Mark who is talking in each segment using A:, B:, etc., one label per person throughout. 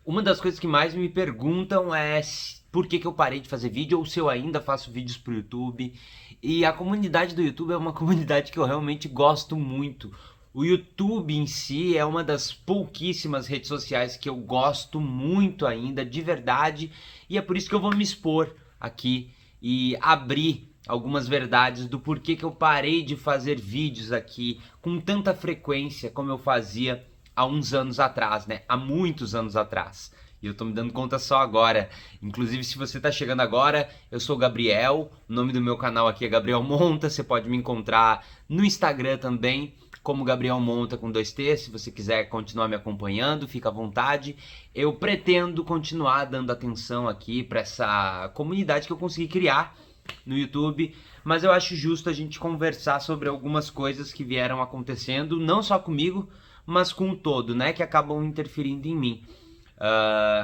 A: Uma das coisas que mais me perguntam é por que eu parei de fazer vídeo ou se eu ainda faço vídeos pro YouTube. E a comunidade do YouTube é uma comunidade que eu realmente gosto muito. O YouTube em si é uma das pouquíssimas redes sociais que eu gosto muito ainda, de verdade, e é por isso que eu vou me expor aqui e abrir algumas verdades do porquê que eu parei de fazer vídeos aqui com tanta frequência como eu fazia há uns anos atrás, né? Há muitos anos atrás. E eu tô me dando conta só agora. Inclusive, se você tá chegando agora, eu sou o Gabriel. O nome do meu canal aqui é Gabriel Monta. Você pode me encontrar no Instagram também, como Gabriel Monta com 2T. Se você quiser continuar me acompanhando, fica à vontade. Eu pretendo continuar dando atenção aqui para essa comunidade que eu consegui criar no YouTube, mas eu acho justo a gente conversar sobre algumas coisas que vieram acontecendo, não só comigo, mas com o todo, né, que acabam interferindo em mim.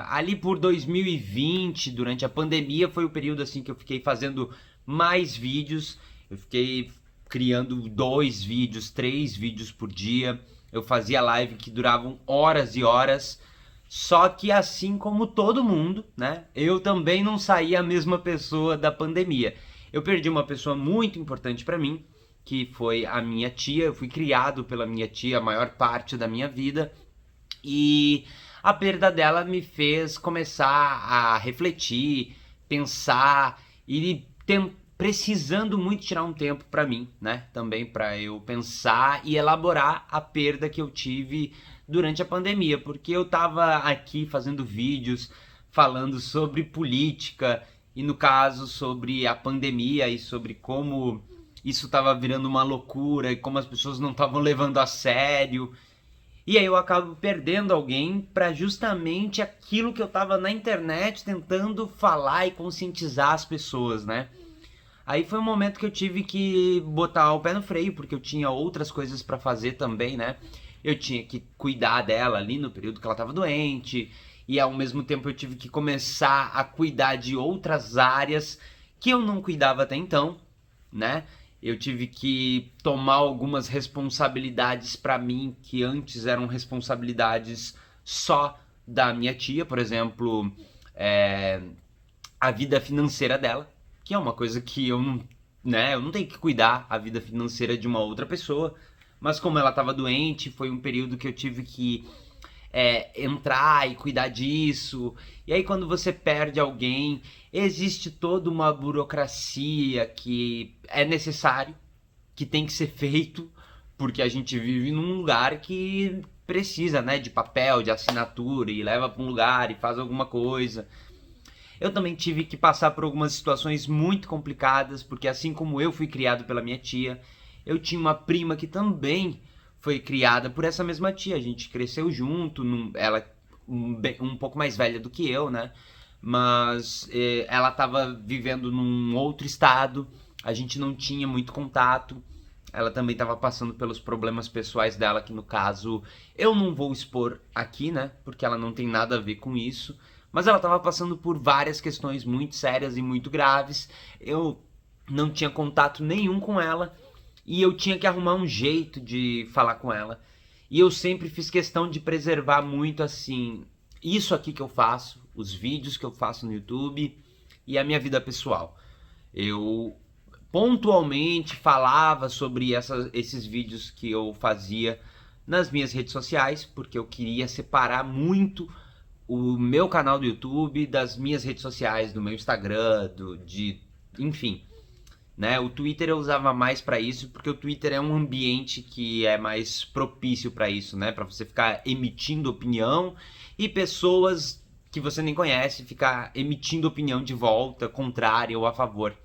A: Ali por 2020, durante a pandemia, foi o período assim que eu fiquei fazendo mais vídeos. Eu fiquei criando 2 vídeos, 3 vídeos por dia. Eu fazia live que duravam horas e horas. Só que assim como todo mundo, né? Eu também não saí a mesma pessoa da pandemia. Eu perdi uma pessoa muito importante para mim, que foi a minha tia. Eu fui criado pela minha tia a maior parte da minha vida. E a perda dela me fez começar a refletir, pensar e precisando muito tirar um tempo para mim, né? Também para eu pensar e elaborar a perda que eu tive durante a pandemia, porque eu tava aqui fazendo vídeos falando sobre política e no caso sobre a pandemia e sobre como isso estava virando uma loucura e como as pessoas não estavam levando a sério. E aí eu acabo perdendo alguém para justamente aquilo que eu tava na internet tentando falar e conscientizar as pessoas, né? Aí foi um momento que eu tive que botar o pé no freio, porque eu tinha outras coisas para fazer também, né? Eu tinha que cuidar dela ali no período que ela tava doente, e ao mesmo tempo eu tive que começar a cuidar de outras áreas que eu não cuidava até então, né? Eu tive que tomar algumas responsabilidades para mim que antes eram responsabilidades só da minha tia, por exemplo, é, a vida financeira dela, que é uma coisa que eu não, né, eu não tenho que cuidar a vida financeira de uma outra pessoa, mas como ela estava doente, foi um período que eu tive que entrar e cuidar disso. E aí quando você perde alguém, existe toda uma burocracia que é necessário, que tem que ser feito, porque a gente vive num lugar que precisa, né, de papel, de assinatura e leva para um lugar e faz alguma coisa. Eu também tive que passar por algumas situações muito complicadas, porque assim como eu fui criado pela minha tia, eu tinha uma prima que também foi criada por essa mesma tia. A gente cresceu junto, ela um pouco mais velha do que eu, né? Mas ela estava vivendo num outro estado, a gente não tinha muito contato. Ela também estava passando pelos problemas pessoais dela, que no caso eu não vou expor aqui, né? Porque ela não tem nada a ver com isso. Mas ela estava passando por várias questões muito sérias e muito graves. Eu não tinha contato nenhum com ela e eu tinha que arrumar um jeito de falar com ela. E eu sempre fiz questão de preservar muito assim, isso aqui que eu faço, os vídeos que eu faço no YouTube e a minha vida pessoal. Eu pontualmente falava sobre esses vídeos que eu fazia nas minhas redes sociais, porque eu queria separar muito o meu canal do YouTube das minhas redes sociais, do meu Instagram, enfim, né? O Twitter eu usava mais para isso, porque o Twitter é um ambiente que é mais propício para isso, né? Para você ficar emitindo opinião e pessoas que você nem conhece ficar emitindo opinião de volta, contrária ou a favor.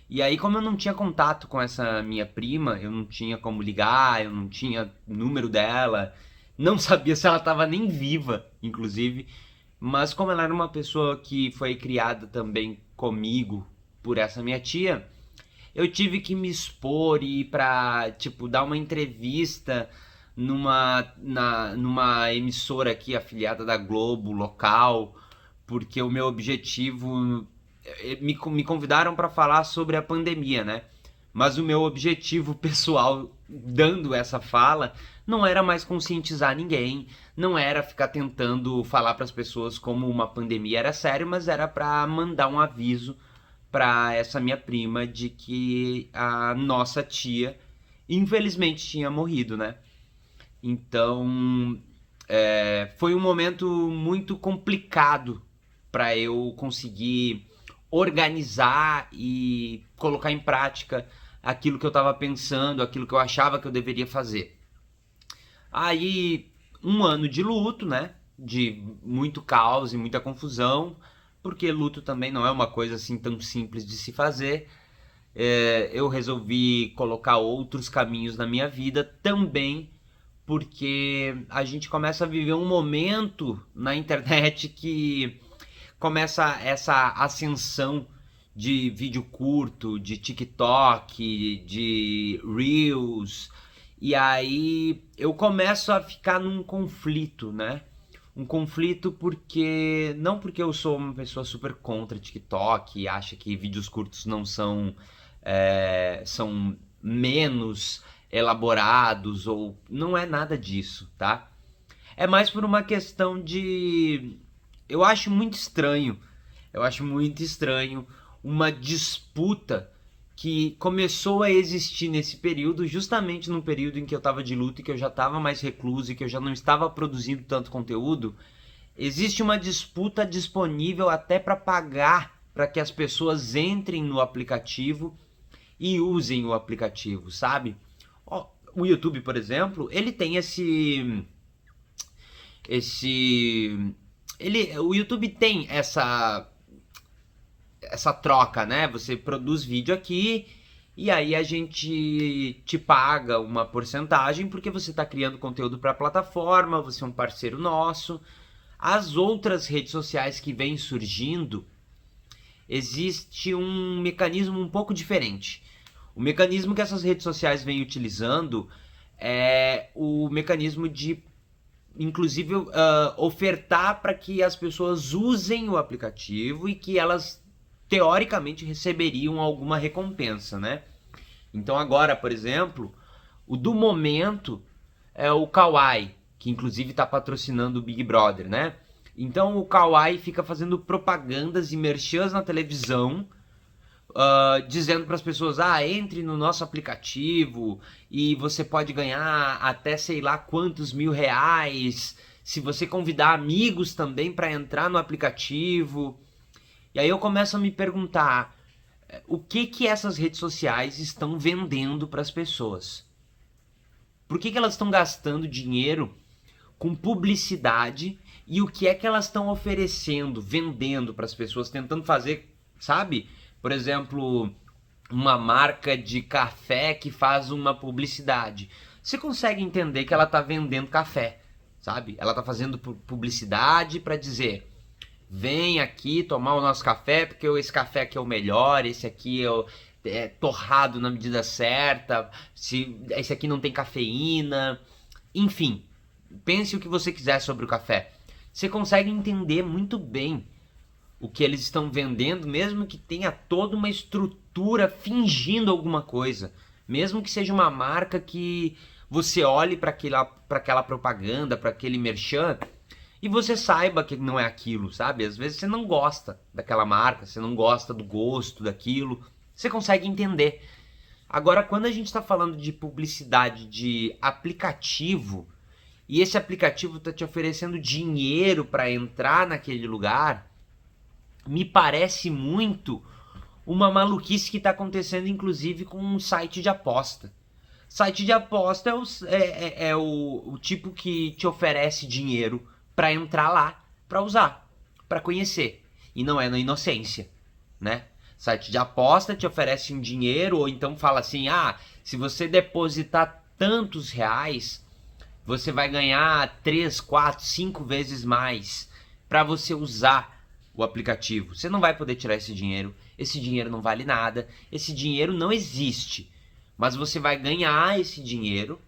A: E aí, como eu não tinha contato com essa minha prima, eu não tinha como ligar, eu não tinha número dela, não sabia se ela estava nem viva, inclusive. Mas como ela era uma pessoa que foi criada também comigo por essa minha tia, eu tive que me expor e ir pra, tipo, dar uma entrevista numa emissora aqui afiliada da Globo, local, porque o meu objetivo me convidaram para falar sobre a pandemia, né? Mas o meu objetivo pessoal, dando essa fala, não era mais conscientizar ninguém, não era ficar tentando falar para as pessoas como uma pandemia era sério, mas era para mandar um aviso para essa minha prima de que a nossa tia infelizmente tinha morrido, né? Então, foi um momento muito complicado para eu conseguir organizar e colocar em prática aquilo que eu estava pensando, aquilo que eu achava que eu deveria fazer. Aí, um ano de luto, né? De muito caos e muita confusão, porque luto também não é uma coisa assim tão simples de se fazer. Eu resolvi colocar outros caminhos na minha vida também, porque a gente começa a viver um momento na internet que começa essa ascensão de vídeo curto, de TikTok, de Reels, e aí eu começo a ficar num conflito, né? Um conflito porque não porque eu sou uma pessoa super contra TikTok e acha que vídeos curtos não são são menos elaborados ou não é nada disso, tá? É mais por uma questão de eu acho muito estranho. Eu acho muito estranho uma disputa que começou a existir nesse período, justamente no período em que eu estava de luto e que eu já estava mais recluso e que eu já não estava produzindo tanto conteúdo. Existe uma disputa disponível até para pagar para que as pessoas entrem no aplicativo e usem o aplicativo, sabe? O YouTube, por exemplo, ele tem o YouTube tem essa troca, né? Você produz vídeo aqui e aí a gente te paga uma porcentagem porque você está criando conteúdo para a plataforma, você é um parceiro nosso. As outras redes sociais que vêm surgindo, existe um mecanismo um pouco diferente. O mecanismo que essas redes sociais vêm utilizando é o mecanismo de, inclusive, ofertar para que as pessoas usem o aplicativo e que elas, teoricamente, receberiam alguma recompensa, né? Então agora, por exemplo, o do momento é o Kawaii, que inclusive está patrocinando o Big Brother, né? Então o Kawaii fica fazendo propagandas e merchans na televisão, dizendo para as pessoas, entre no nosso aplicativo e você pode ganhar até sei lá quantos R$ 1.000 se você convidar amigos também para entrar no aplicativo. E aí eu começo a me perguntar, o que essas redes sociais estão vendendo para as pessoas? Por que elas estão gastando dinheiro com publicidade e o que é que elas estão oferecendo, vendendo para as pessoas, tentando fazer, sabe? Por exemplo, uma marca de café que faz uma publicidade. Você consegue entender que ela está vendendo café, sabe? Ela está fazendo publicidade para dizer: vem aqui tomar o nosso café, porque esse café aqui é o melhor, esse aqui é torrado na medida certa, esse aqui não tem cafeína. Enfim, pense o que você quiser sobre o café. Você consegue entender muito bem o que eles estão vendendo, mesmo que tenha toda uma estrutura fingindo alguma coisa. Mesmo que seja uma marca que você olhe para aquela propaganda, para aquele merchan, e você saiba que não é aquilo, sabe? Às vezes você não gosta daquela marca, você não gosta do gosto daquilo, você consegue entender. Agora, quando a gente está falando de publicidade de aplicativo, e esse aplicativo está te oferecendo dinheiro para entrar naquele lugar, me parece muito uma maluquice que está acontecendo, inclusive, com um site de aposta. Site de aposta é o tipo que te oferece dinheiro para entrar lá, para usar, para conhecer. E não é na inocência, né? Site de aposta te oferece um dinheiro, ou então fala assim, se você depositar tantos reais, você vai ganhar 3, 4, 5 vezes mais para você usar o aplicativo. Você não vai poder tirar esse dinheiro não vale nada, esse dinheiro não existe, mas você vai ganhar esse dinheiro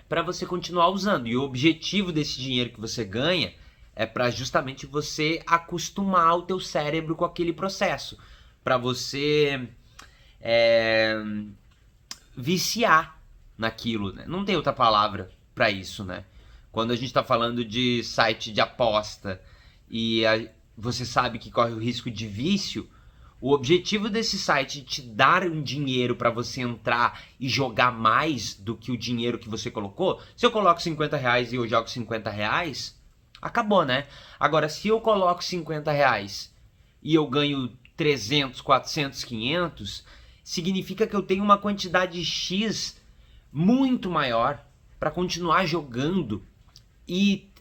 A: para você continuar usando. E o objetivo desse dinheiro que você ganha é para justamente você acostumar o teu cérebro com aquele processo, para você viciar naquilo, né? Não tem outra palavra para isso, né? Quando a gente está falando de site de aposta e você sabe que corre o risco de vício, o objetivo desse site de te dar um dinheiro para você entrar e jogar mais do que o dinheiro que você colocou. Se eu coloco 50 reais e eu jogo 50 reais, acabou, né? Agora, se eu coloco 50 reais e eu ganho 300, 400, 500, significa que eu tenho uma quantidade X muito maior para continuar jogando e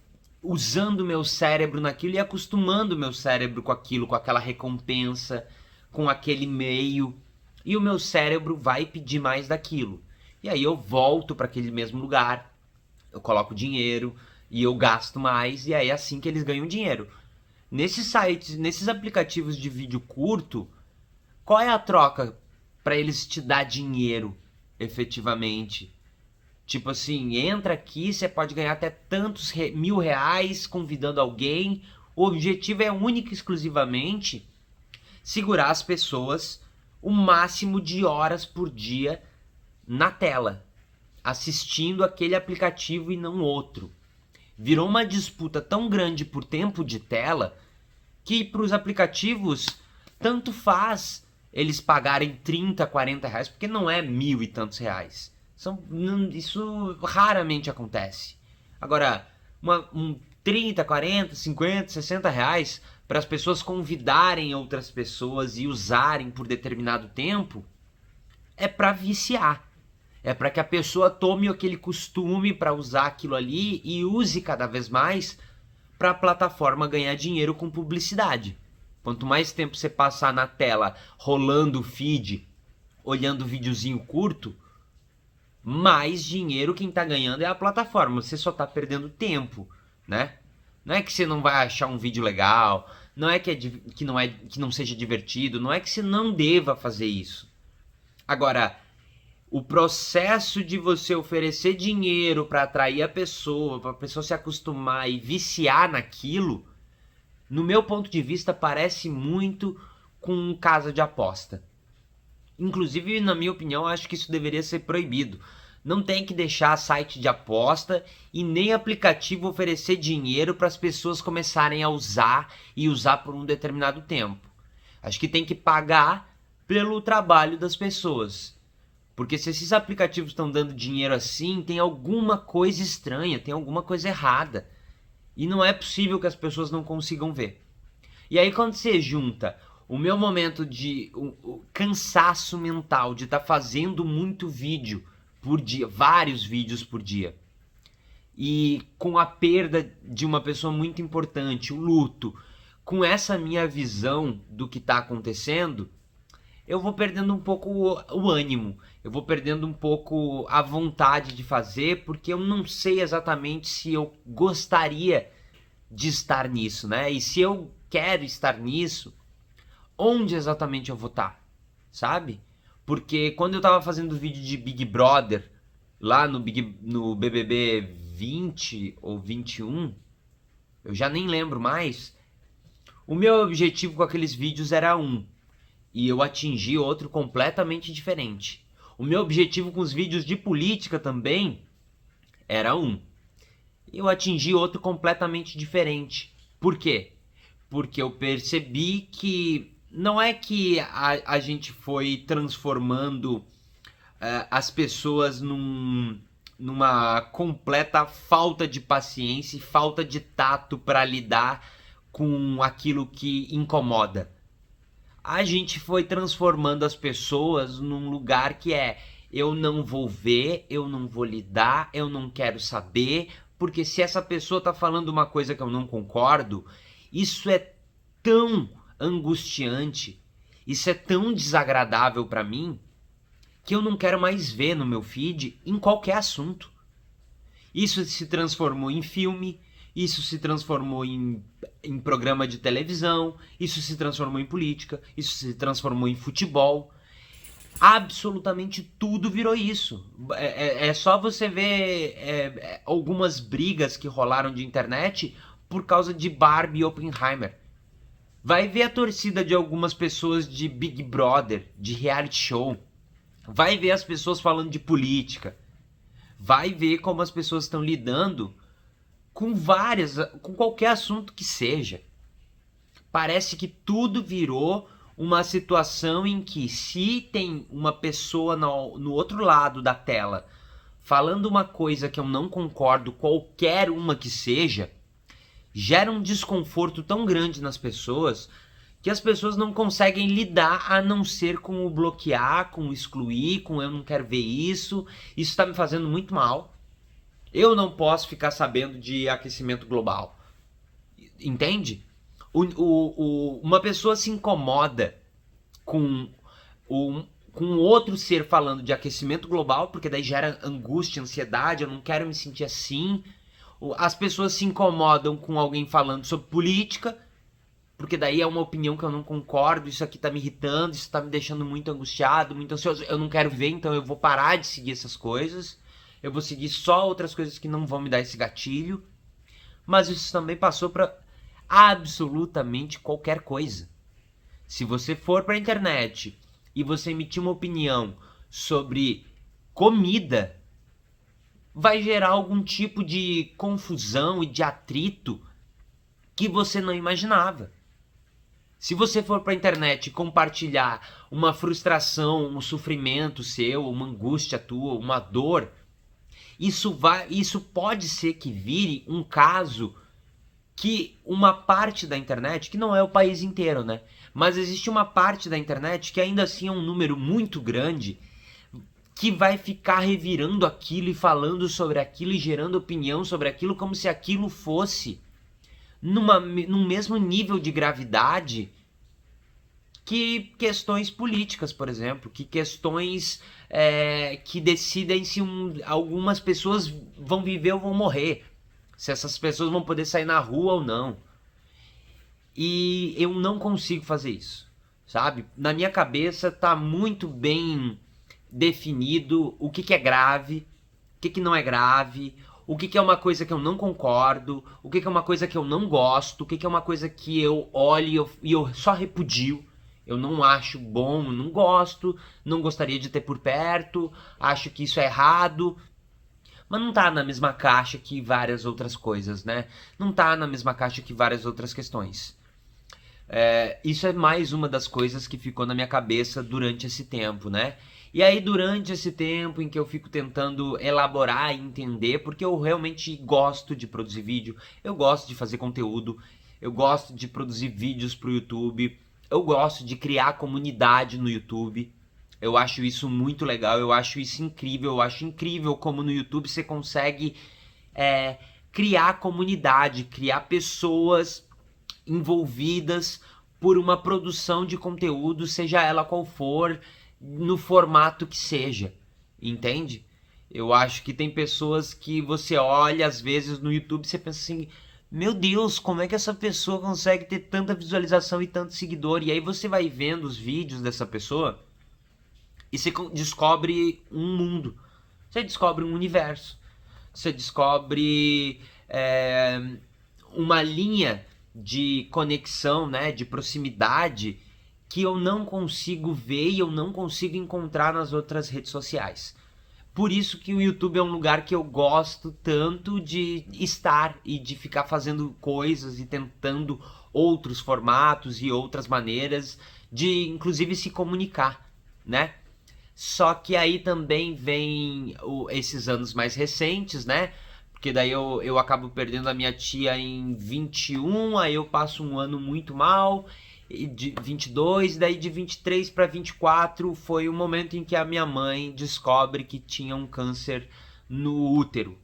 A: usando o meu cérebro naquilo e acostumando o meu cérebro com aquilo, com aquela recompensa, com aquele meio, e o meu cérebro vai pedir mais daquilo. E aí eu volto para aquele mesmo lugar, eu coloco dinheiro e eu gasto mais, e aí é assim que eles ganham dinheiro. Nesses sites, nesses aplicativos de vídeo curto, qual é a troca para eles te dar dinheiro efetivamente? Tipo assim, entra aqui, você pode ganhar até tantos R$ 1.000 convidando alguém. O objetivo é único e exclusivamente segurar as pessoas o máximo de horas por dia na tela, assistindo aquele aplicativo e não outro. Virou uma disputa tão grande por tempo de tela que para os aplicativos tanto faz eles pagarem 30, 40 reais, porque não é 1.000 e tantos reais. Isso raramente acontece. Agora, 30, 40, 50, 60 reais para as pessoas convidarem outras pessoas e usarem por determinado tempo é para viciar. É para que a pessoa tome aquele costume para usar aquilo ali e use cada vez mais para a plataforma ganhar dinheiro com publicidade. Quanto mais tempo você passar na tela rolando o feed, olhando videozinho curto, mais dinheiro quem tá ganhando é a plataforma. Você só tá perdendo tempo, né? Não é que você não vai achar um vídeo legal, não é que não seja divertido, não é que você não deva fazer isso. Agora, o processo de você oferecer dinheiro para atrair a pessoa, para a pessoa se acostumar e viciar naquilo, no meu ponto de vista parece muito com casa de aposta. Inclusive, na minha opinião, acho que isso deveria ser proibido. Não tem que deixar site de aposta e nem aplicativo oferecer dinheiro para as pessoas começarem a usar e usar por um determinado tempo. Acho que tem que pagar pelo trabalho das pessoas. Porque se esses aplicativos estão dando dinheiro assim, tem alguma coisa estranha, tem alguma coisa errada. E não é possível que as pessoas não consigam ver. E aí quando você junta o meu momento de cansaço mental de estar fazendo muito vídeo por dia, vários vídeos por dia, e com a perda de uma pessoa muito importante, o luto, com essa minha visão do que está acontecendo, eu vou perdendo um pouco o ânimo, eu vou perdendo um pouco a vontade de fazer, porque eu não sei exatamente se eu gostaria de estar nisso, né? E se eu quero estar nisso, onde exatamente eu vou estar, sabe? Porque quando eu tava fazendo vídeo de Big Brother, lá no BBB 20 ou 21, eu já nem lembro mais, o meu objetivo com aqueles vídeos era um, e eu atingi outro completamente diferente. O meu objetivo com os vídeos de política também era um, e eu atingi outro completamente diferente. Por quê? Porque eu percebi que não é que a gente foi transformando as pessoas numa completa falta de paciência e falta de tato para lidar com aquilo que incomoda. A gente foi transformando as pessoas num lugar que é: eu não vou ver, eu não vou lidar, eu não quero saber, porque se essa pessoa tá falando uma coisa que eu não concordo, isso é tão angustiante, isso é tão desagradável para mim, que eu não quero mais ver no meu feed em qualquer assunto. Isso se transformou em filme, isso se transformou em programa de televisão, isso se transformou em política, isso se transformou em futebol. Absolutamente tudo virou isso. É só você ver algumas brigas que rolaram de internet por causa de Barbie e Oppenheimer. Vai ver a torcida de algumas pessoas de Big Brother, de reality show. Vai ver as pessoas falando de política. vai ver como as pessoas estão lidando com qualquer assunto que seja. Parece que tudo virou uma situação em que, se tem uma pessoa no outro lado da tela falando uma coisa que eu não concordo, qualquer uma que seja, gera um desconforto tão grande nas pessoas que as pessoas não conseguem lidar, a não ser com o bloquear, com o excluir, com eu não quero ver isso está me fazendo muito mal. Eu não posso ficar sabendo de aquecimento global. Entende? Uma pessoa se incomoda com outro ser falando de aquecimento global, porque daí gera angústia, ansiedade, eu não quero me sentir assim. As pessoas se incomodam com alguém falando sobre política, porque daí é uma opinião que eu não concordo, isso aqui tá me irritando, isso tá me deixando muito angustiado, muito ansioso, eu não quero ver, então eu vou parar de seguir essas coisas, eu vou seguir só outras coisas que não vão me dar esse gatilho. Mas isso também passou para absolutamente qualquer coisa. Se você for para a internet e você emitir uma opinião sobre comida, vai gerar algum tipo de confusão e de atrito que você não imaginava. Se você for para a internet compartilhar uma frustração, um sofrimento seu, uma angústia tua, uma dor, isso pode ser que vire um caso que uma parte da internet, que não é o país inteiro, né? Mas existe uma parte da internet que ainda assim é um número muito grande, que vai ficar revirando aquilo e falando sobre aquilo e gerando opinião sobre aquilo como se aquilo fosse num mesmo nível de gravidade que questões políticas, por exemplo, que questões que decidem se algumas pessoas vão viver ou vão morrer, se essas pessoas vão poder sair na rua ou não. E eu não consigo fazer isso, sabe? Na minha cabeça tá muito bem definido o que é grave, o que não é grave, o que é uma coisa que eu não concordo, o que é uma coisa que eu não gosto, o que é uma coisa que eu olho e eu só repudio. Eu não acho bom, não gosto, não gostaria de ter por perto, acho que isso é errado. Mas não tá na mesma caixa que várias outras coisas, né? Não tá na mesma caixa que várias outras questões. Isso é mais uma das coisas que ficou na minha cabeça durante esse tempo, né? E aí, durante esse tempo em que eu fico tentando elaborar e entender, porque eu realmente gosto de produzir vídeo, eu gosto de fazer conteúdo, eu gosto de produzir vídeos pro YouTube, eu gosto de criar comunidade no YouTube. Eu acho isso muito legal, eu acho isso incrível, eu acho incrível como no YouTube você consegue criar comunidade, criar pessoas envolvidas por uma produção de conteúdo, seja ela qual for, no formato que seja, entende? Eu acho que tem pessoas que você olha às vezes no YouTube e você pensa assim, meu Deus, como é que essa pessoa consegue ter tanta visualização e tanto seguidor? E aí você vai vendo os vídeos dessa pessoa e você descobre um mundo, você descobre um universo, você descobre uma linha de conexão, né, de proximidade que eu não consigo ver e eu não consigo encontrar nas outras redes sociais. Por isso que o YouTube é um lugar que eu gosto tanto de estar e de ficar fazendo coisas e tentando outros formatos e outras maneiras de, inclusive, se comunicar, né? Só que aí também vem esses anos mais recentes, né? Porque daí eu acabo perdendo a minha tia em 21, aí eu passo um ano muito mal, e de 22, daí de 23 para 24 foi o momento em que a minha mãe descobre que tinha um câncer no útero.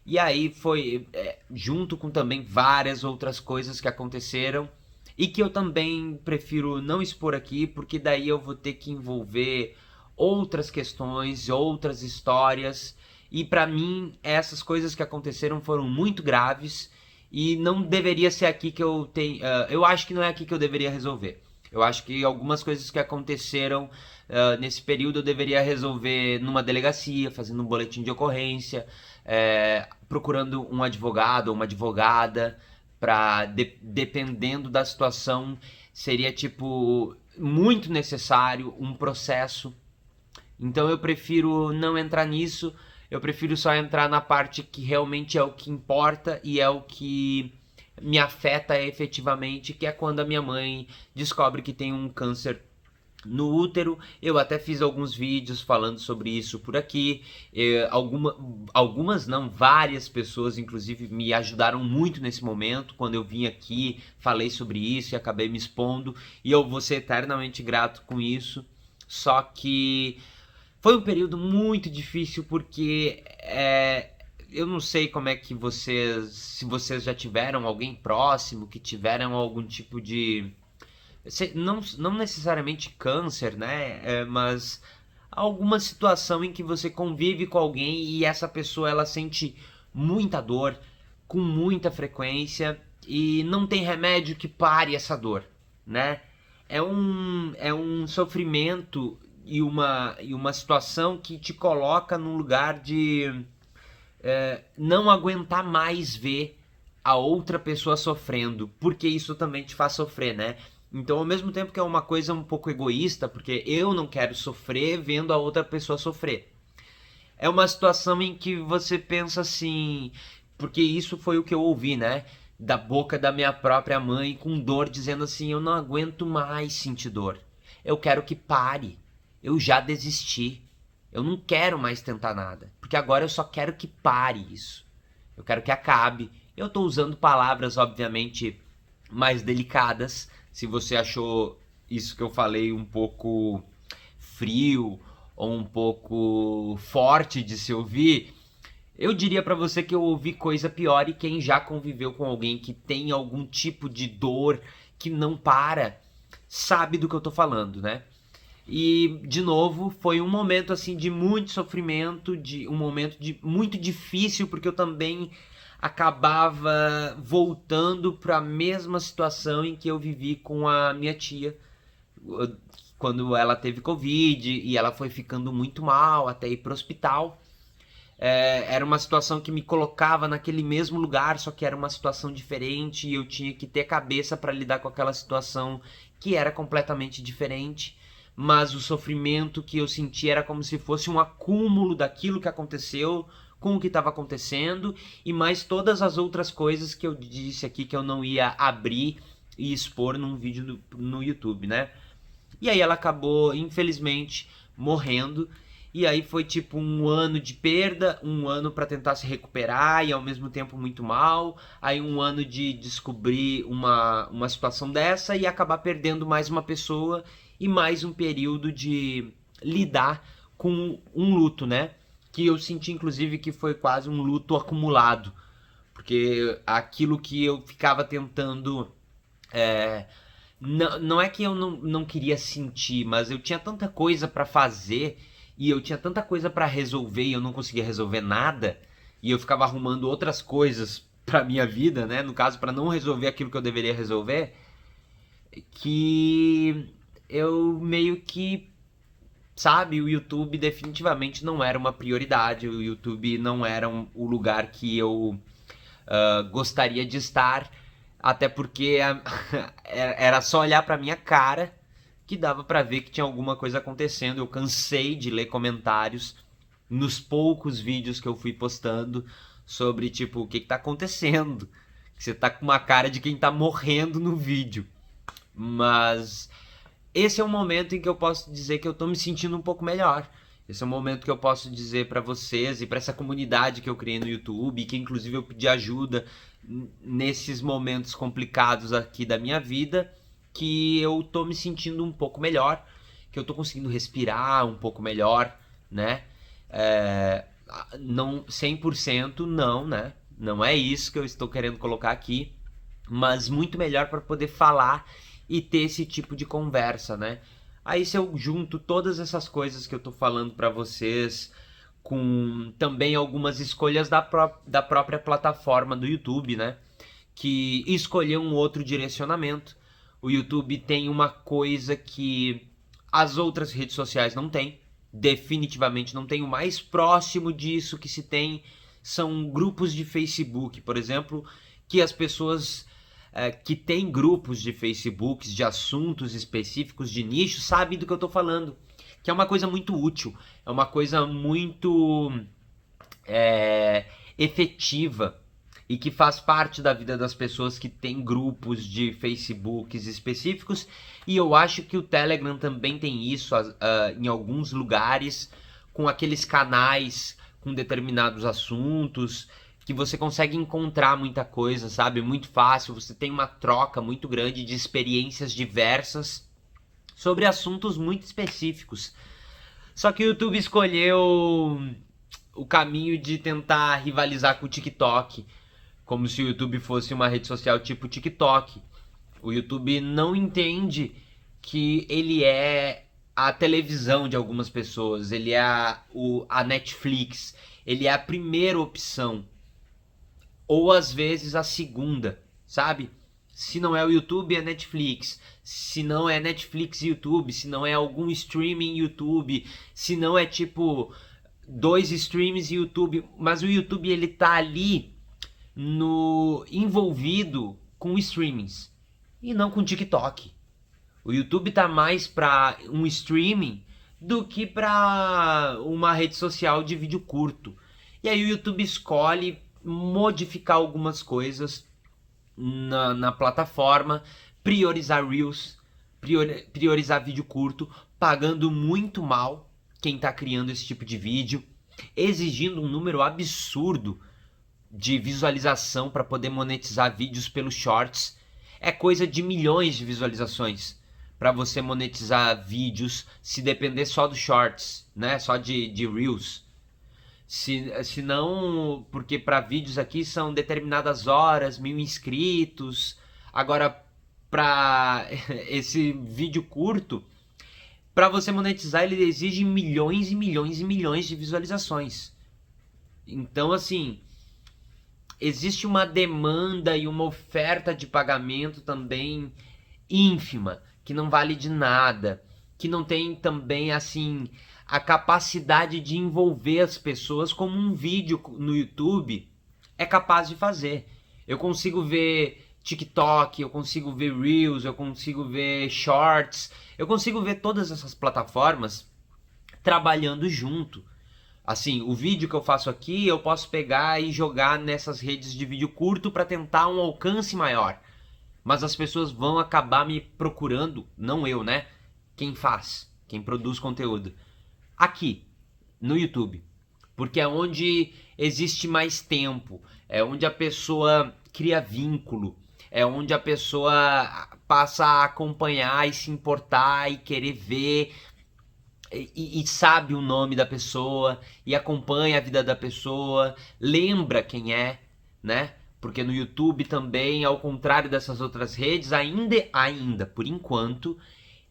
A: E aí foi junto com também várias outras coisas que aconteceram e que eu também prefiro não expor aqui, porque daí eu vou ter que envolver outras questões, outras histórias. E pra mim, essas coisas que aconteceram foram muito graves e não deveria ser aqui que eu tenho. Eu acho que não é aqui que eu deveria resolver. Eu acho que algumas coisas que aconteceram nesse período eu deveria resolver numa delegacia, fazendo um boletim de ocorrência, procurando um advogado ou uma advogada, para dependendo da situação, seria tipo muito necessário um processo. Então eu prefiro não entrar nisso. Eu prefiro só entrar na parte que realmente é o que importa e é o que me afeta efetivamente, que é quando a minha mãe descobre que tem um câncer no útero. Eu até fiz alguns vídeos falando sobre isso por aqui. Algumas não, várias pessoas inclusive me ajudaram muito nesse momento. Quando eu vim aqui, falei sobre isso e acabei me expondo, e eu vou ser eternamente grato com isso. Só que foi um período muito difícil porque eu não sei como é que se vocês já tiveram alguém próximo que tiveram algum tipo de não necessariamente câncer, né? Mas alguma situação em que você convive com alguém e essa pessoa ela sente muita dor com muita frequência e não tem remédio que pare essa dor, né? É um sofrimento e uma situação que te coloca num lugar de não aguentar mais ver a outra pessoa sofrendo, porque isso também te faz sofrer, né? Então, ao mesmo tempo que é uma coisa um pouco egoísta, porque eu não quero sofrer vendo a outra pessoa sofrer, é uma situação em que você pensa assim, porque isso foi o que eu ouvi, né? Da boca da minha própria mãe, com dor, dizendo assim: eu não aguento mais sentir dor. Eu quero que pare. Eu já desisti. Eu não quero mais tentar nada. Porque agora eu só quero que pare isso. Eu quero que acabe. Eu tô usando palavras, obviamente, mais delicadas. Se você achou isso que eu falei um pouco frio ou um pouco forte de se ouvir, eu diria pra você que eu ouvi coisa pior, e quem já conviveu com alguém que tem algum tipo de dor que não para, sabe do que eu tô falando, né? E, de novo, foi um momento assim de muito sofrimento, de um momento muito difícil, porque eu também acabava voltando para a mesma situação em que eu vivi com a minha tia, quando ela teve Covid e ela foi ficando muito mal até ir para o hospital. Era uma situação que me colocava naquele mesmo lugar, só que era uma situação diferente e eu tinha que ter cabeça para lidar com aquela situação que era completamente diferente. Mas o sofrimento que eu senti era como se fosse um acúmulo daquilo que aconteceu com o que estava acontecendo e mais todas as outras coisas que eu disse aqui que eu não ia abrir e expor num vídeo no YouTube, né? E aí ela acabou, infelizmente, morrendo. E aí foi tipo um ano de perda, um ano para tentar se recuperar e ao mesmo tempo muito mal. Aí um ano de descobrir uma situação dessa e acabar perdendo mais uma pessoa e mais um período de lidar com um luto, né? Que eu senti inclusive que foi quase um luto acumulado. Porque aquilo que eu ficava tentando não é que eu não queria sentir, mas eu tinha tanta coisa pra fazer e eu tinha tanta coisa pra resolver e eu não conseguia resolver nada. E eu ficava arrumando outras coisas pra minha vida, né? No caso, pra não resolver aquilo que eu deveria resolver, que eu meio que, sabe, o YouTube definitivamente não era uma prioridade. O YouTube não era o lugar que eu gostaria de estar, até porque era só olhar pra minha cara que dava pra ver que tinha alguma coisa acontecendo. Eu cansei de ler comentários nos poucos vídeos que eu fui postando sobre tipo, o que tá acontecendo? Você tá com uma cara de quem tá morrendo no vídeo. Mas esse é um momento em que eu posso dizer que eu tô me sentindo um pouco melhor. Esse é um momento que eu posso dizer pra vocês e pra essa comunidade que eu criei no YouTube, que inclusive eu pedi ajuda nesses momentos complicados aqui da minha vida, que eu tô me sentindo um pouco melhor, que eu tô conseguindo respirar um pouco melhor, né? Não 100% não, né? Não é isso que eu estou querendo colocar aqui, mas muito melhor para poder falar e ter esse tipo de conversa, né? Aí se eu junto todas essas coisas que eu tô falando para vocês com também algumas escolhas da própria plataforma do YouTube, né? Que escolheu um outro direcionamento. O YouTube tem uma coisa que as outras redes sociais não têm. Definitivamente não tem. O mais próximo disso que se tem são grupos de Facebook, por exemplo, que as pessoas que têm grupos de Facebook de assuntos específicos de nicho sabem do que eu estou falando. Que é uma coisa muito útil, é uma coisa muito efetiva e que faz parte da vida das pessoas que têm grupos de Facebooks específicos. E eu acho que o Telegram também tem isso em alguns lugares, com aqueles canais com determinados assuntos, que você consegue encontrar muita coisa, sabe? Muito fácil, você tem uma troca muito grande de experiências diversas sobre assuntos muito específicos. Só que o YouTube escolheu o caminho de tentar rivalizar com o TikTok, como se o YouTube fosse uma rede social tipo TikTok. O YouTube não entende que ele é a televisão de algumas pessoas, ele é a Netflix, ele é a primeira opção, ou às vezes a segunda, sabe? Se não é o YouTube, é Netflix. Se não é Netflix e YouTube, se não é algum streaming YouTube, se não é tipo 2 streams e YouTube, mas o YouTube ele tá ali envolvido com streamings e não com TikTok. O YouTube tá mais para um streaming do que para uma rede social de vídeo curto. E aí o YouTube escolhe modificar algumas coisas na plataforma, priorizar Reels, priorizar vídeo curto, pagando muito mal quem tá criando esse tipo de vídeo, exigindo um número absurdo de visualização para poder monetizar vídeos pelos shorts. É coisa de milhões de visualizações para você monetizar vídeos, se depender só dos shorts, né? Só de Reels. Se não, porque para vídeos aqui são determinadas horas, 1000 inscritos. Agora, para esse vídeo curto, para você monetizar, ele exige milhões e milhões e milhões de visualizações. Então, assim, existe uma demanda e uma oferta de pagamento também ínfima, que não vale de nada, que não tem também, assim, a capacidade de envolver as pessoas como um vídeo no YouTube é capaz de fazer. Eu consigo ver TikTok, eu consigo ver Reels, eu consigo ver Shorts, eu consigo ver todas essas plataformas trabalhando junto. Assim, o vídeo que eu faço aqui, eu posso pegar e jogar nessas redes de vídeo curto para tentar um alcance maior. Mas as pessoas vão acabar me procurando, não eu, né? Quem faz, quem produz conteúdo. Aqui, no YouTube. Porque é onde existe mais tempo, é onde a pessoa cria vínculo, é onde a pessoa passa a acompanhar e se importar e querer ver e sabe o nome da pessoa e acompanha a vida da pessoa, lembra quem é, né? Porque no YouTube também, ao contrário dessas outras redes, ainda por enquanto,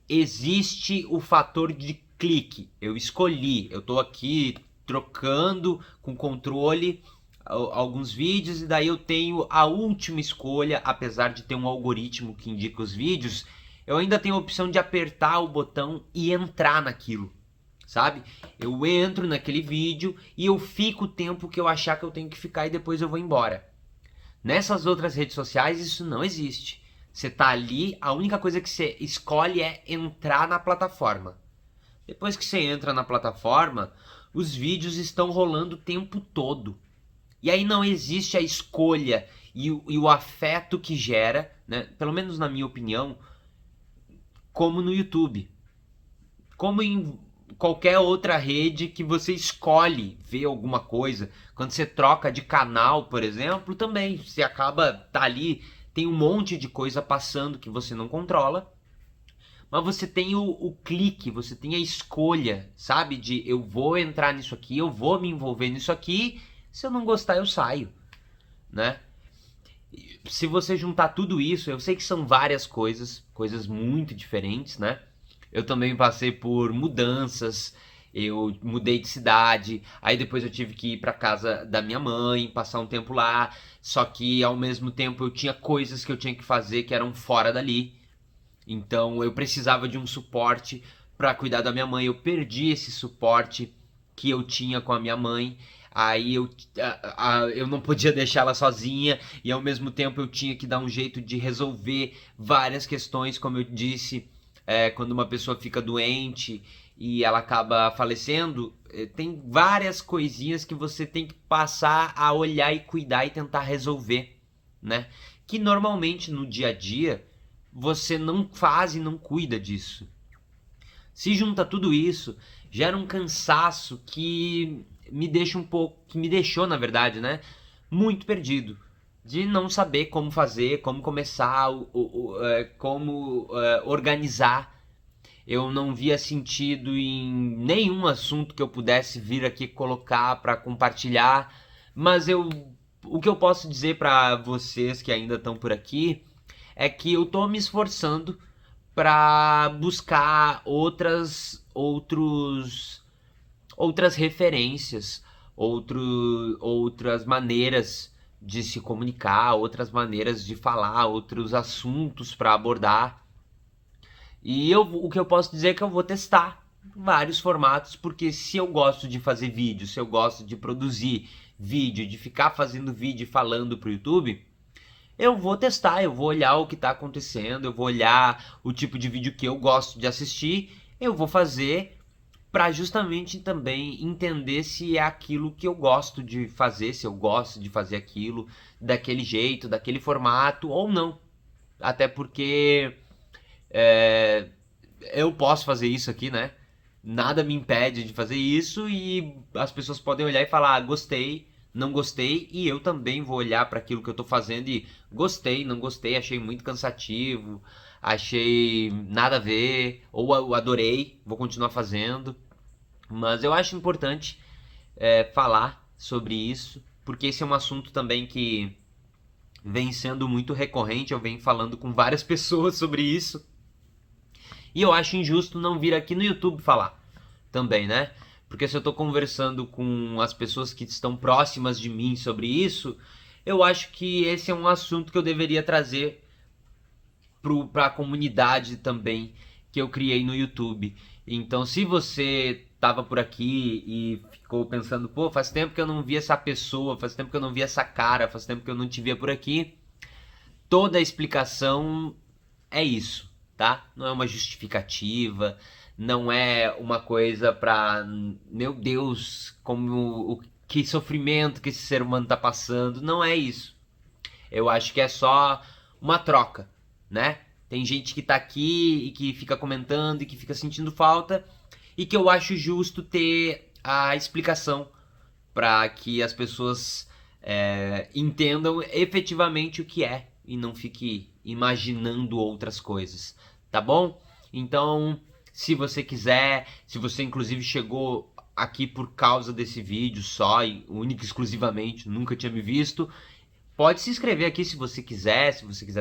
A: existe o fator de clique. Eu escolhi, eu tô aqui trocando com controle alguns vídeos e daí eu tenho a última escolha, apesar de ter um algoritmo que indica os vídeos, eu ainda tenho a opção de apertar o botão e entrar naquilo, sabe? Eu entro naquele vídeo e eu fico o tempo que eu achar que eu tenho que ficar e depois eu vou embora. Nessas outras redes sociais isso não existe. Você tá ali, a única coisa que você escolhe é entrar na plataforma. Depois que você entra na plataforma, os vídeos estão rolando o tempo todo. E aí não existe a escolha e o afeto que gera, né? Pelo menos na minha opinião, como no YouTube. Como em qualquer outra rede que você escolhe ver alguma coisa. Quando você troca de canal, por exemplo, também você acaba ali, tem um monte de coisa passando que você não controla. Mas você tem o clique, você tem a escolha, sabe? De eu vou entrar nisso aqui, eu vou me envolver nisso aqui, se eu não gostar eu saio, né? Se você juntar tudo isso, eu sei que são várias coisas muito diferentes, né? Eu também passei por mudanças, eu mudei de cidade, aí depois eu tive que ir para casa da minha mãe, passar um tempo lá, só que ao mesmo tempo eu tinha coisas que eu tinha que fazer que eram fora dali. Então eu precisava de um suporte para cuidar da minha mãe. Eu perdi esse suporte que eu tinha com a minha mãe. Aí eu não podia deixar ela sozinha e ao mesmo tempo eu tinha que dar um jeito de resolver várias questões, como eu disse, quando uma pessoa fica doente e ela acaba falecendo, tem várias coisinhas que você tem que passar a olhar e cuidar e tentar resolver, né? Que normalmente no dia a dia você não faz e não cuida disso. Se junta tudo isso, gera um cansaço que me deixa um pouco, que me deixou, na verdade, né, muito perdido, de não saber como fazer, como começar, como organizar. Eu não via sentido em nenhum assunto que eu pudesse vir aqui colocar para compartilhar, mas o que eu posso dizer para vocês que ainda estão por aqui é que eu tô me esforçando para buscar outras referências, outras maneiras de se comunicar, outras maneiras de falar, outros assuntos para abordar. E o que eu posso dizer é que eu vou testar vários formatos, porque se eu gosto de fazer vídeo, se eu gosto de produzir vídeo, de ficar fazendo vídeo e falando pro YouTube, eu vou testar, eu vou olhar o que está acontecendo, eu vou olhar o tipo de vídeo que eu gosto de assistir, eu vou fazer para justamente também entender se é aquilo que eu gosto de fazer, se eu gosto de fazer aquilo daquele jeito, daquele formato ou não. Até porque é, eu posso fazer isso aqui, né? Nada me impede de fazer isso e as pessoas podem olhar e falar, ah, gostei, não gostei, e eu também vou olhar para aquilo que eu tô fazendo e gostei, não gostei, achei muito cansativo, achei nada a ver, ou eu adorei, vou continuar fazendo. Mas eu acho importante falar sobre isso, porque esse é um assunto também que vem sendo muito recorrente, eu venho falando com várias pessoas sobre isso. E eu acho injusto não vir aqui no YouTube falar também, né? Porque se eu tô conversando com as pessoas que estão próximas de mim sobre isso, eu acho que esse é um assunto que eu deveria trazer para a comunidade também que eu criei no YouTube. Então, se você tava por aqui e ficou pensando, pô, faz tempo que eu não vi essa pessoa, faz tempo que eu não vi essa cara, faz tempo que eu não te via por aqui, toda a explicação é isso, tá? Não é uma justificativa, não é uma coisa pra, meu Deus, como o que sofrimento que esse ser humano tá passando, não é isso. Eu acho que é só uma troca, né? Tem gente que tá aqui e que fica comentando e que fica sentindo falta e que eu acho justo ter a explicação para que as pessoas entendam efetivamente o que é e não fique imaginando outras coisas, tá bom? Então, se você quiser, se você inclusive chegou aqui por causa desse vídeo só e única e exclusivamente, nunca tinha me visto, pode se inscrever aqui se você quiser,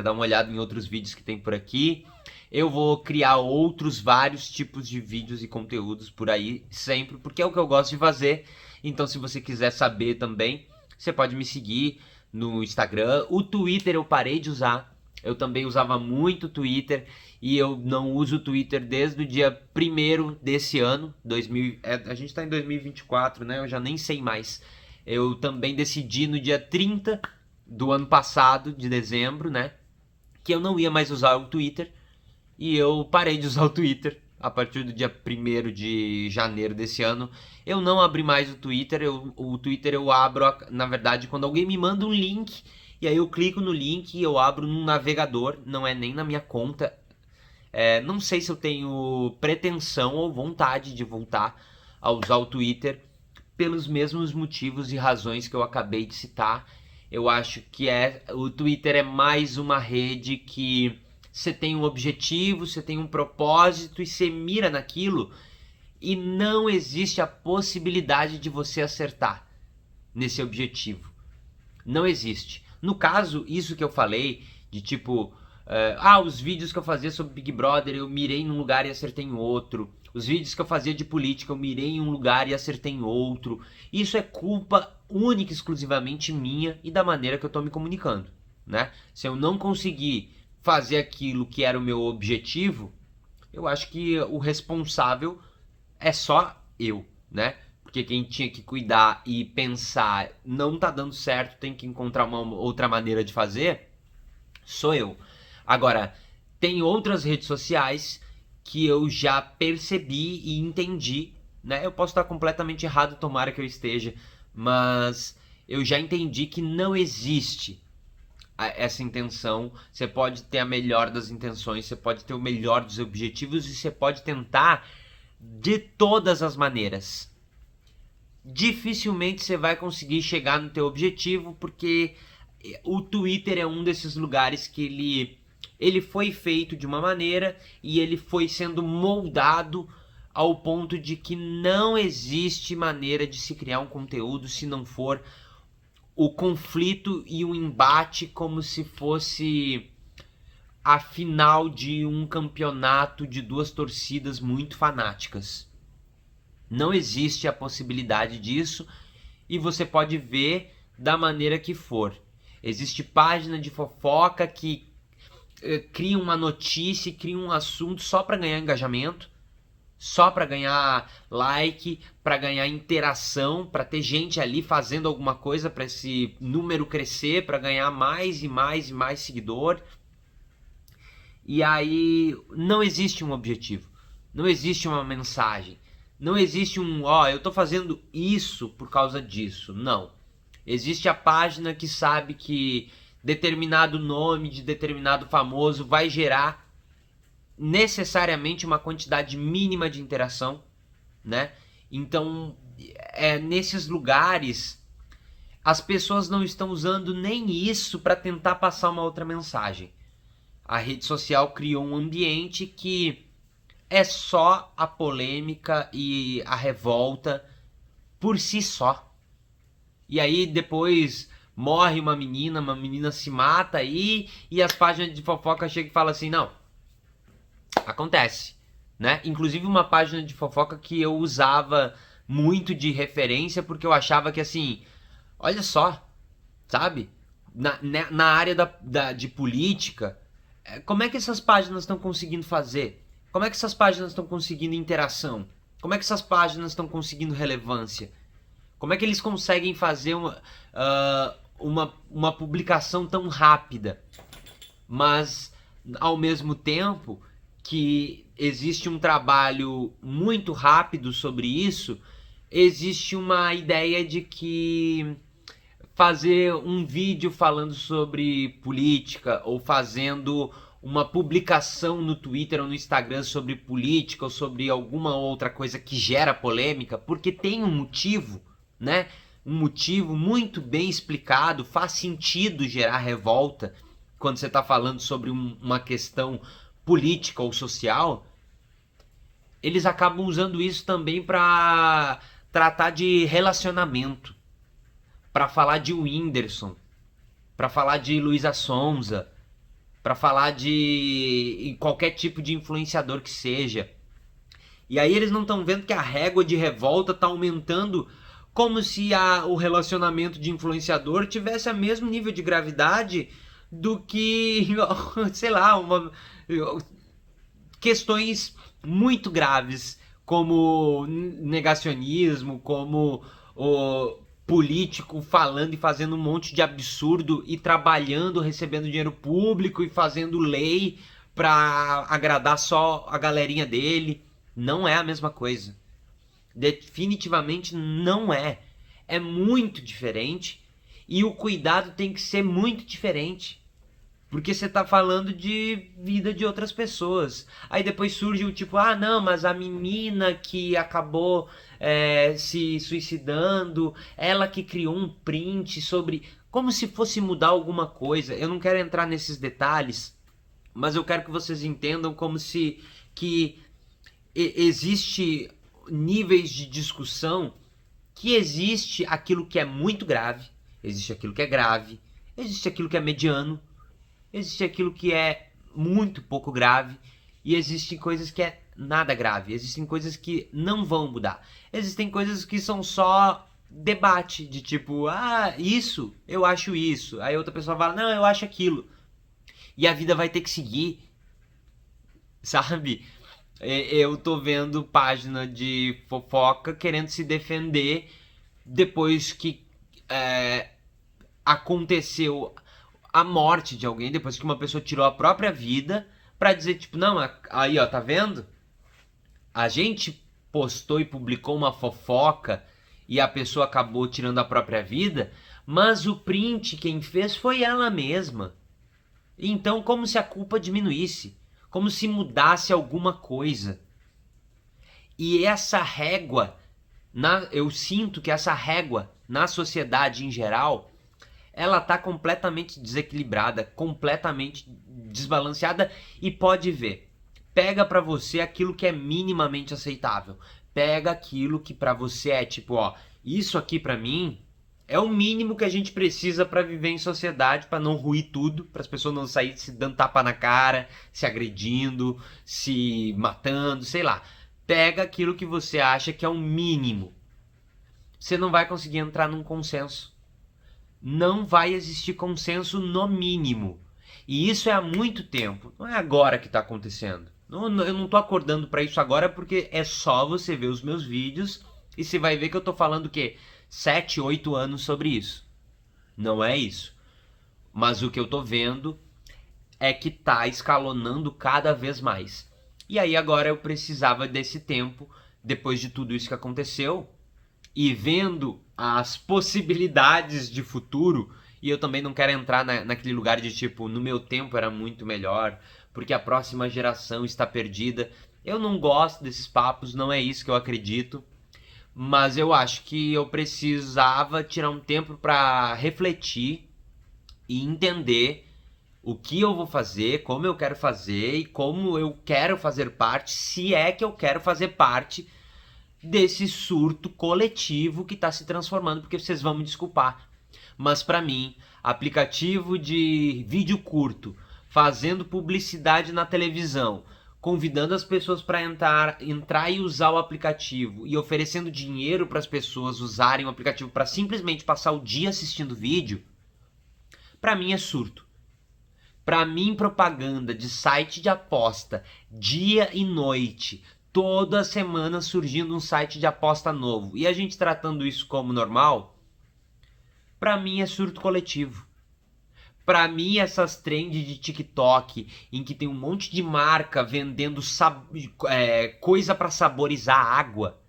A: dar uma olhada em outros vídeos que tem por aqui. Eu vou criar outros vários tipos de vídeos e conteúdos por aí sempre, porque é o que eu gosto de fazer. Então se você quiser saber também, você pode me seguir no Instagram. O Twitter eu parei de usar. Eu também usava muito o Twitter e eu não uso o Twitter desde o dia 1º desse ano, a gente tá em 2024, né? Eu já nem sei mais. Eu também decidi no dia 30 do ano passado, de dezembro, né, que eu não ia mais usar o Twitter, e eu parei de usar o Twitter a partir do dia 1º de janeiro desse ano. Eu não abri mais o Twitter, o Twitter eu abro, na verdade, quando alguém me manda um link, e aí eu clico no link e eu abro num navegador, não é nem na minha conta. Não sei se eu tenho pretensão ou vontade de voltar a usar o Twitter pelos mesmos motivos e razões que eu acabei de citar. Eu acho que o Twitter é mais uma rede que você tem um objetivo, você tem um propósito e você mira naquilo e não existe a possibilidade de você acertar nesse objetivo. Não existe. No caso, isso que eu falei, de tipo, os vídeos que eu fazia sobre Big Brother, eu mirei num lugar e acertei em outro. Os vídeos que eu fazia de política, eu mirei em um lugar e acertei em outro. Isso é culpa única e exclusivamente minha e da maneira que eu tô me comunicando, né? Se eu não conseguir fazer aquilo que era o meu objetivo, eu acho que o responsável é só eu, né? Porque quem tinha que cuidar e pensar não tá dando certo, tem que encontrar uma outra maneira de fazer, sou eu. Agora, tem outras redes sociais que eu já percebi e entendi, né? Eu posso estar completamente errado, tomara que eu esteja, mas eu já entendi que não existe essa intenção. Você pode ter a melhor das intenções, você pode ter o melhor dos objetivos e você pode tentar de todas as maneiras. Dificilmente você vai conseguir chegar no teu objetivo, porque o Twitter é um desses lugares que ele foi feito de uma maneira e ele foi sendo moldado ao ponto de que não existe maneira de se criar um conteúdo se não for o conflito e o embate, como se fosse a final de um campeonato de duas torcidas muito fanáticas. Não existe a possibilidade disso e você pode ver da maneira que for. Existe página de fofoca que cria uma notícia, cria um assunto só para ganhar engajamento, só para ganhar like, para ganhar interação, para ter gente ali fazendo alguma coisa para esse número crescer, para ganhar mais e mais e mais seguidor. E aí não existe um objetivo, não existe uma mensagem, não existe eu tô fazendo isso por causa disso. Não. Existe a página que sabe que determinado nome de determinado famoso vai gerar necessariamente uma quantidade mínima de interação, né? Então, nesses lugares as pessoas não estão usando nem isso para tentar passar uma outra mensagem. A rede social criou um ambiente que é só a polêmica e a revolta por si só. E aí depois morre uma menina se mata aí e as páginas de fofoca chegam e falam assim, não, acontece, né? Inclusive uma página de fofoca que eu usava muito de referência porque eu achava que assim, olha só, sabe? Na área de política, como é que essas páginas estão conseguindo fazer? Como é que essas páginas estão conseguindo interação? Como é que essas páginas estão conseguindo relevância? Como é que eles conseguem fazer uma publicação tão rápida? Mas, ao mesmo tempo que existe um trabalho muito rápido sobre isso, existe uma ideia de que fazer um vídeo falando sobre política ou fazendo uma publicação no Twitter ou no Instagram sobre política ou sobre alguma outra coisa que gera polêmica, porque tem um motivo, né? Um motivo muito bem explicado, faz sentido gerar revolta quando você está falando sobre uma questão política ou social. Eles acabam usando isso também para tratar de relacionamento, para falar de Whindersson, para falar de Luísa Sonza, para falar de qualquer tipo de influenciador que seja. E aí eles não estão vendo que a régua de revolta está aumentando, como se o relacionamento de influenciador tivesse o mesmo nível de gravidade do que, sei lá, questões muito graves, como negacionismo, como o político falando e fazendo um monte de absurdo e trabalhando, recebendo dinheiro público e fazendo lei para agradar só a galerinha dele. Não é a mesma coisa. Definitivamente não é. É muito diferente e o cuidado tem que ser muito diferente. Porque você tá falando de vida de outras pessoas. Aí depois surge o tipo, não, mas a menina que acabou se suicidando, ela que criou um print sobre... Como se fosse mudar alguma coisa. Eu não quero entrar nesses detalhes, mas eu quero que vocês entendam como se que existe níveis de discussão, que existe aquilo que é muito grave, existe aquilo que é grave, existe aquilo que é mediano, existe aquilo que é muito pouco grave e existem coisas que é nada grave. Existem coisas que não vão mudar. Existem coisas que são só debate, de tipo, isso, eu acho isso. Aí outra pessoa fala, não, eu acho aquilo. E a vida vai ter que seguir, sabe? Eu tô vendo página de fofoca querendo se defender depois que aconteceu a morte de alguém, depois que uma pessoa tirou a própria vida, pra dizer, tipo, não, aí ó, tá vendo? A gente postou e publicou uma fofoca e a pessoa acabou tirando a própria vida, mas o print quem fez foi ela mesma. Então, como se a culpa diminuísse, como se mudasse alguma coisa. E essa régua, eu sinto que essa régua na sociedade em geral, ela tá completamente desequilibrada, completamente desbalanceada e pode ver. Pega pra você aquilo que é minimamente aceitável. Pega aquilo que pra você é tipo, ó, isso aqui pra mim é o mínimo que a gente precisa pra viver em sociedade, pra não ruir tudo, para as pessoas não saírem se dando tapa na cara, se agredindo, se matando, sei lá. Pega aquilo que você acha que é o mínimo. Você não vai conseguir entrar num consenso. Não vai existir consenso no mínimo. E isso é há muito tempo. Não é agora que está acontecendo. Eu não estou acordando para isso agora porque é só você ver os meus vídeos e você vai ver que eu estou falando o quê? 7, 8 anos sobre isso. Não é isso. Mas o que eu estou vendo é que está escalonando cada vez mais. E aí agora eu precisava desse tempo, depois de tudo isso que aconteceu, e vendo as possibilidades de futuro, e eu também não quero entrar naquele lugar de tipo, no meu tempo era muito melhor, porque a próxima geração está perdida. Eu não gosto desses papos, não é isso que eu acredito, mas eu acho que eu precisava tirar um tempo para refletir e entender o que eu vou fazer, como eu quero fazer e como eu quero fazer parte, se é que eu quero fazer parte desse surto coletivo que está se transformando, porque vocês vão me desculpar. Mas para mim, aplicativo de vídeo curto, fazendo publicidade na televisão, convidando as pessoas para entrar e usar o aplicativo e oferecendo dinheiro para as pessoas usarem o aplicativo para simplesmente passar o dia assistindo vídeo, para mim é surto. Para mim, propaganda de site de aposta, dia e noite, toda semana surgindo um site de aposta novo, e a gente tratando isso como normal, para mim é surto coletivo. Para mim, essas trends de TikTok, em que tem um monte de marca vendendo coisa para saborizar água,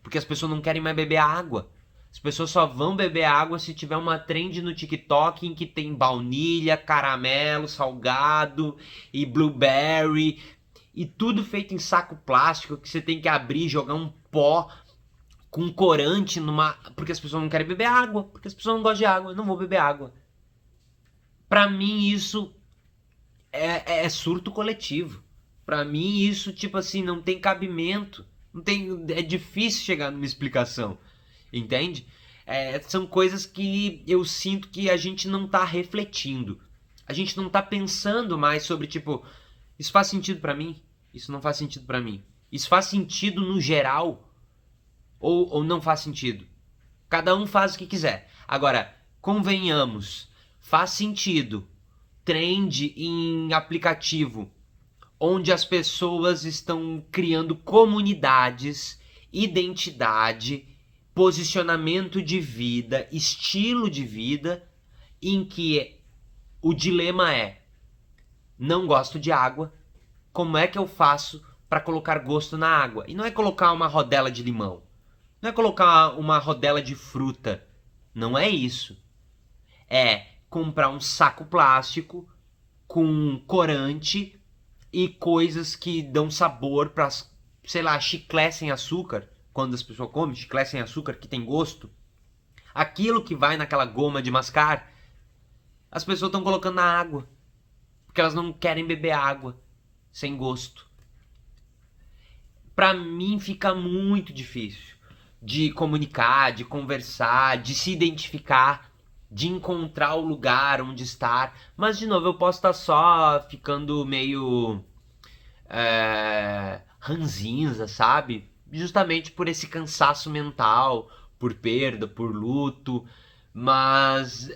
A: porque as pessoas não querem mais beber água. As pessoas só vão beber água se tiver uma trend no TikTok em que tem baunilha, caramelo, salgado e blueberry e tudo feito em saco plástico que você tem que abrir, jogar um pó com corante numa, porque as pessoas não querem beber água, porque as pessoas não gostam de água, eu não vou beber água. Pra mim isso é surto coletivo. Pra mim isso tipo assim não tem cabimento, não tem, é difícil chegar numa explicação. Entende? São coisas que eu sinto que a gente não tá refletindo. A gente não tá pensando mais sobre, tipo, isso faz sentido pra mim? Isso não faz sentido pra mim. Isso faz sentido no geral? Ou não faz sentido? Cada um faz o que quiser. Agora, convenhamos, faz sentido trend em aplicativo onde as pessoas estão criando comunidades, identidade, posicionamento de vida, estilo de vida, em que o dilema é: não gosto de água, como é que eu faço para colocar gosto na água? E não é colocar uma rodela de limão, não é colocar uma rodela de fruta, não é isso. É comprar um saco plástico com corante e coisas que dão sabor para, sei lá, chiclete sem açúcar. Quando as pessoas comem chiclete sem açúcar que tem gosto, aquilo que vai naquela goma de mascar, as pessoas estão colocando na água, porque elas não querem beber água sem gosto. Pra mim fica muito difícil de comunicar, de conversar, de se identificar, de encontrar o lugar onde estar. Mas de novo, eu posso estar só ficando meio ranzinza, sabe? Justamente por esse cansaço mental, por perda, por luto, mas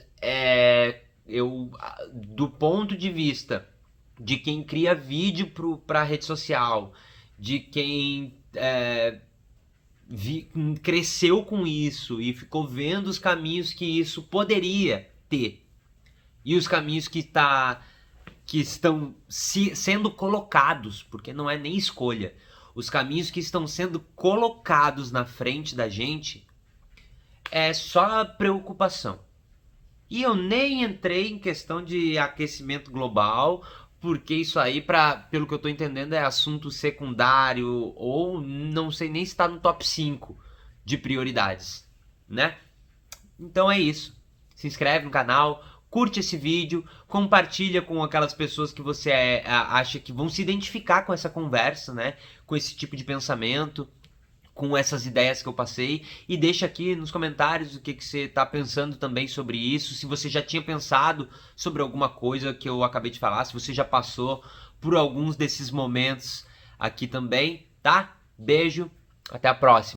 A: eu, do ponto de vista de quem cria vídeo para rede social, de quem cresceu com isso e ficou vendo os caminhos que isso poderia ter e os caminhos que está que estão sendo colocados, porque não é nem escolha, os caminhos que estão sendo colocados na frente da gente é só preocupação. E eu nem entrei em questão de aquecimento global, porque isso aí, pelo que eu tô entendendo, é assunto secundário, ou não sei nem se está no top 5 de prioridades, né? Então é isso. Se inscreve no canal, curte esse vídeo, compartilha com aquelas pessoas que você acha que vão se identificar com essa conversa, né? Com esse tipo de pensamento, com essas ideias que eu passei, e deixa aqui nos comentários o que você está pensando também sobre isso, se você já tinha pensado sobre alguma coisa que eu acabei de falar, se você já passou por alguns desses momentos aqui também, tá? Beijo, até a próxima.